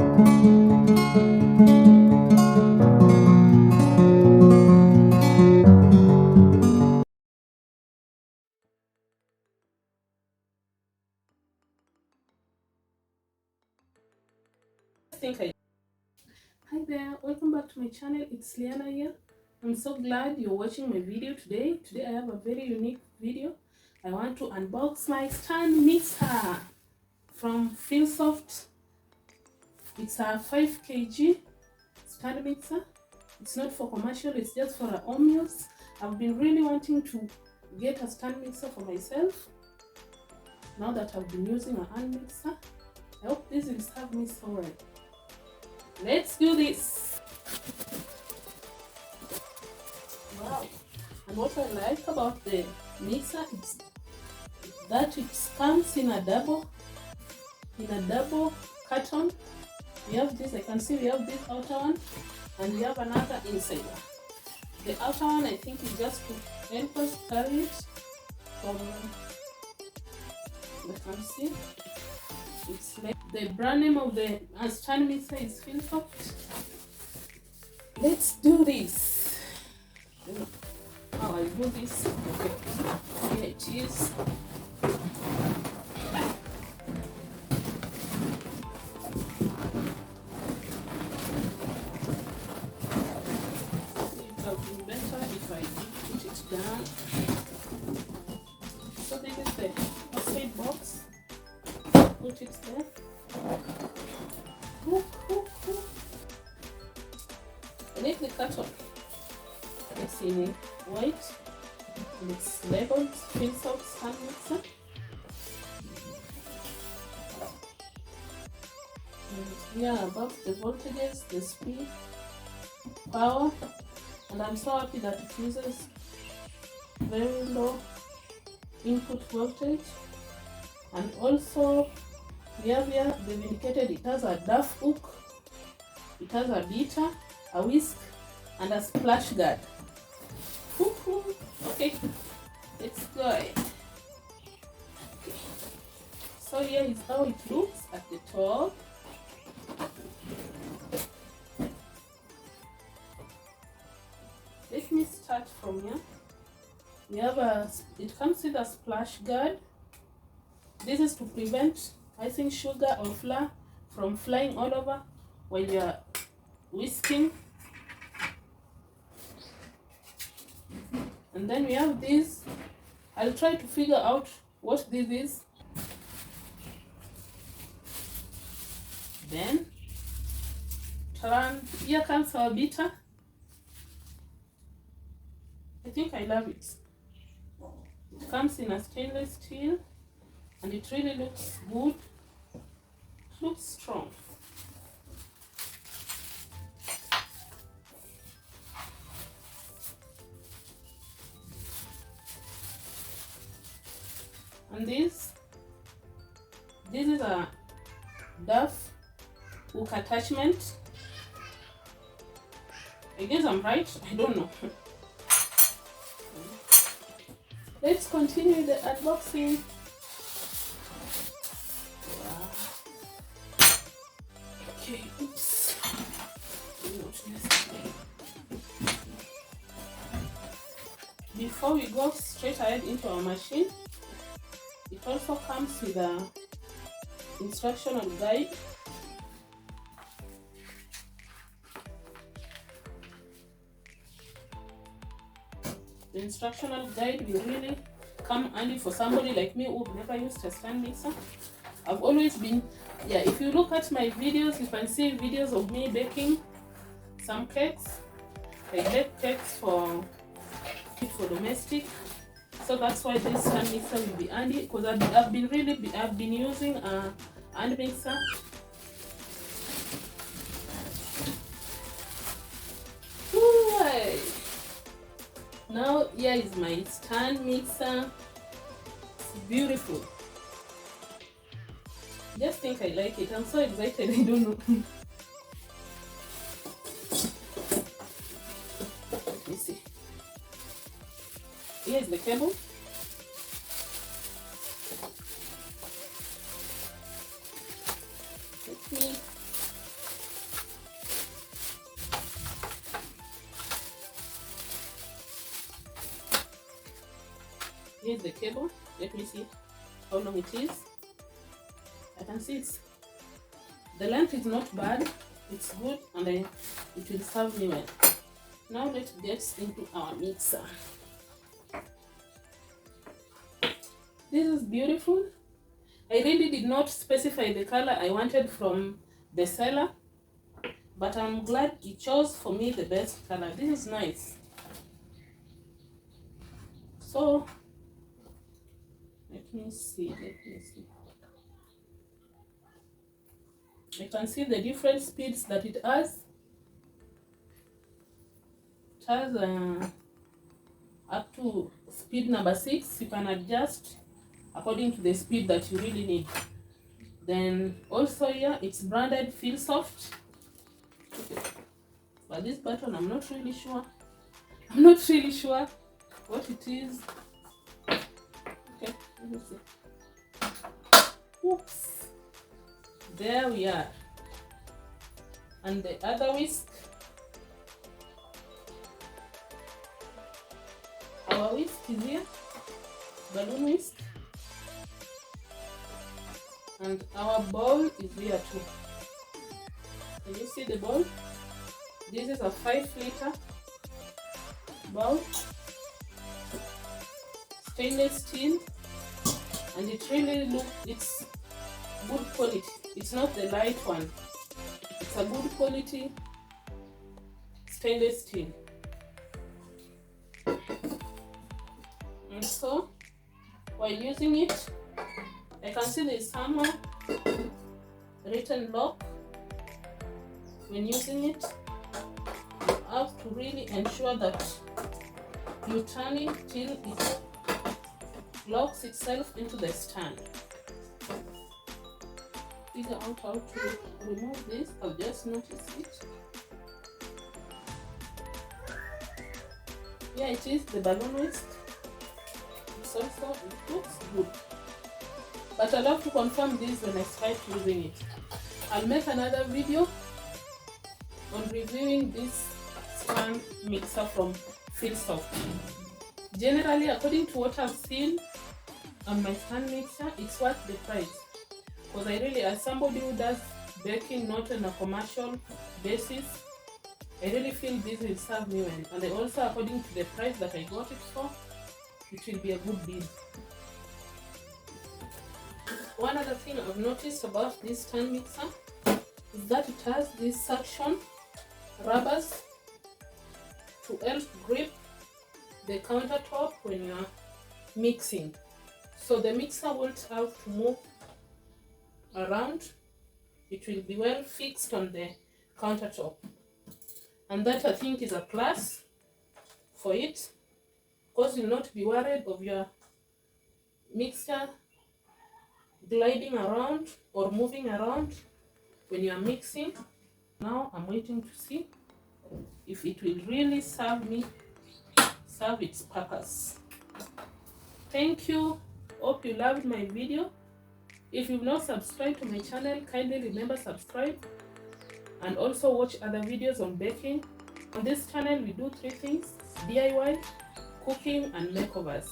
Hi there, welcome back to my channel. It's Liana here. I'm so glad you're watching my video today. Today I have a very unique video. I want to unbox my stand mixer from Philsoft. It's a 5 kg stand mixer. It's not for commercial, it's just for our own use. I've been really wanting to get a stand mixer for myself now that I've been using a hand mixer. I hope this will serve me so well. Let's do this. Wow. And what I like about the mixer is that it comes in a double carton. We have this, I can see we have this outer one and we have another inside one. The outer one I think is just to help us carry it from, you can see it's like the brand name of the stand mixer is Philsoft. Let's do this. How I do this? Okay, here it is. It would have been better if I put it down. So this is the outside box. Put it there. I like the carton. It's in white and it's labeled Philsoft stand mixer. And here above the voltages, the speed, power, and I'm so happy that it uses very low input voltage. And also we have here, they've indicated it has a duff hook, it has a beater, a whisk, and a splash guard. Okay, let's go ahead. Okay. So here is how it looks at the top. Let me start from here. We have it comes with a splash guard. This is to prevent icing sugar or flour from flying all over when you are whisking. And then we have this. I'll try to figure out what this is. Then here comes our beater. I think I love it. It comes in a stainless steel and it really looks good. It looks strong. And this is a duff hook attachment. I guess I'm right, I don't know. Let's continue the unboxing. Wow. Okay, oops. Before we go straight ahead into our machine, it also comes with a instructional guide. The instructional guide will really come handy for somebody like me who never used a stand mixer. I've always been, if you look at my videos, you can see videos of me baking some cakes. I bake cakes for domestic. So that's why this hand mixer will be handy, because I've been using a hand mixer. Now here is my stand mixer. It's beautiful. Just think I like it. I'm so excited. I don't know. Let me see. Here's the cable. Let me here's the cable. Let me see how long it is. I can see the length is not bad, it's good, and it will serve me well. Now let's get into our mixer. This is beautiful. I really did not specify the color I wanted from the seller, but I'm glad he chose for me the best color. This is nice. So let me see. I can see the different speeds that it has. It has up to speed number 6. You can adjust according to the speed that you really need. Then also here it's branded Philsoft. Okay. But this button I'm not really sure what it is. Okay, let me see. Oops. There we are. And the other whisk. Our whisk is here. Balloon whisk. And our bowl is here too. Can you see the bowl? This is a 5-liter bowl. Stainless steel. And it really it's good quality. It's not the light one. It's a good quality stainless steel. And so while using it, I can see there is somewhere written lock. When using it, you have to really ensure that you turn it till it locks itself into the stand. Figure out how to remove this. I'll just notice it. Yeah, it is the balloon whisk. It's also, it looks good. But I'll have to confirm this when I start using it. I'll make another video on reviewing this stand mixer from Philsoft. Generally, according to what I've seen on my stand mixer, it's worth the price. Because I really, as somebody who does baking not on a commercial basis, I really feel this will serve me well. And also, according to the price that I got it for, it will be a good deal. One other thing I've noticed about this stand mixer is that it has this suction rubbers to help grip the countertop when you are mixing. So the mixer won't have to move around. It will be well fixed on the countertop. And that, I think, is a plus for it, because you'll not be worried of your mixer gliding around or moving around when you are mixing. Now I'm waiting to see if it will really serve its purpose. Thank you. Hope you loved my video. If you've not subscribed to my channel, kindly remember subscribe, and also watch other videos on baking. On this channel we do 3 things: DIY, cooking, and makeovers.